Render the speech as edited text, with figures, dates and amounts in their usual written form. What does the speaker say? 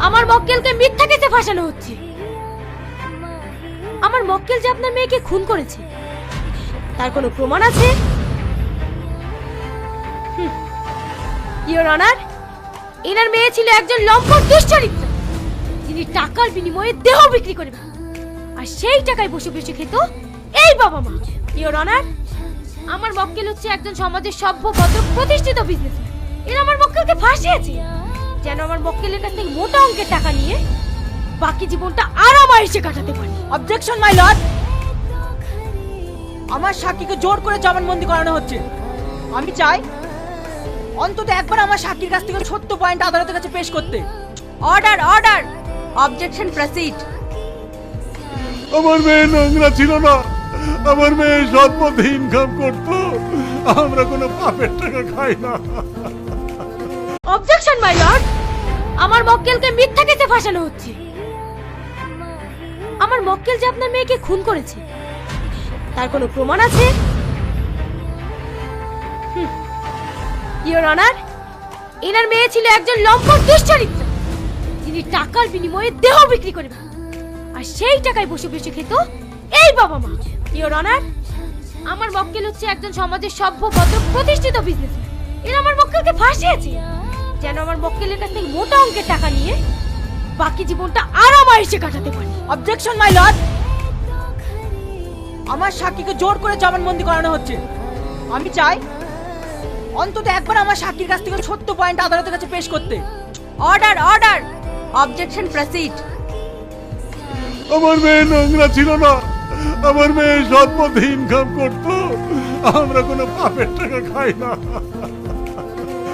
আমার মক্কেলকে মিথ্যা কেসে ফাঁসানো হচ্ছে। আমার মক্কেল যে আপনার মেয়েকে খুন করেছে তার কোনো প্রমাণ আছে? ইওর অনার, এনার মেয়ে ছিল একজন লম্পট দুশ্চরিত্র, যিনি টাকার বিনিময়ে দেহ বিক্রি করে আর সেই টাকায় বসে বসে খেত এই বাবা মা। ইওর অনার, আমার মক্কেল হচ্ছে একজন সমাজের সভ্য ভদ্র প্রতিষ্ঠিত বিজনেসম্যান। এরা আমার মক্কেলকে ফাঁসিয়েছে যেন আমার মক্কেলের কাছ থেকে মোটা অঙ্কের টাকা নিয়ে বাকি জীবনটা আরামায়েশে কাটাতে পারে। অবজেকশন মাই লর্ড, আমার সাক্ষীকে জোর করে জবানবন্দি করানো হচ্ছে। আমি চাই অন্তত একবার আমার সাক্ষীর কাছ থেকে সত্য পয়েন্ট আদালতের কাছে পেশ করতে। Order order, objection proceed. আমার মেয়ে নোংরা ছিল না, আমার মেয়ে সৎ পথে ইনকাম করতো। আমরা কোনো পাপের টাকা খাই না। অবজেকশন মাই লর্ড, আমার মক্কেলকে মিথ্যা কেসে ফাঁসানো হচ্ছে। আমার মক্কেল যে আপনার মেয়েকে খুন করেছে তার কোনো প্রমাণ আছে? ইওর অনার, এনার মেয়ে ছিল একজন লম্পট দুশ্চরিত্র, যিনি টাকার বিনিময়ে দেহ বিক্রি করে আর সেই টাকায় বসে বসে খেত এই বাবা মা। ইওর অনার, আমার মক্কেল হচ্ছে একজন সমাজের সভ্য ভদ্র প্রতিষ্ঠিত বিজনেসম্যান। এরা আমার মক্কেলকে ফাঁসিয়েছে যেন আমার মক্কেলের কাছ থেকে মোটা অঙ্কের টাকা নিয়ে বাকি জীবনটা আরামায়েশে কাটাতে পারে। অবজেকশন মাই লর্ড, আমার সাক্ষীকে জোর করে জবানবন্দি করানো হচ্ছে। আমি চাই অন্তত একবার আমার সাক্ষীর কাছ থেকে সত্য পয়েন্ট আদালতের কাছে পেশ করতে। Order order, objection proceed. আমার মেয়ে নোংরা ছিল না, আমার মেয়ে সৎ পথে ইনকাম করতো। আমরা কোনো পাপের টাকা খাই না।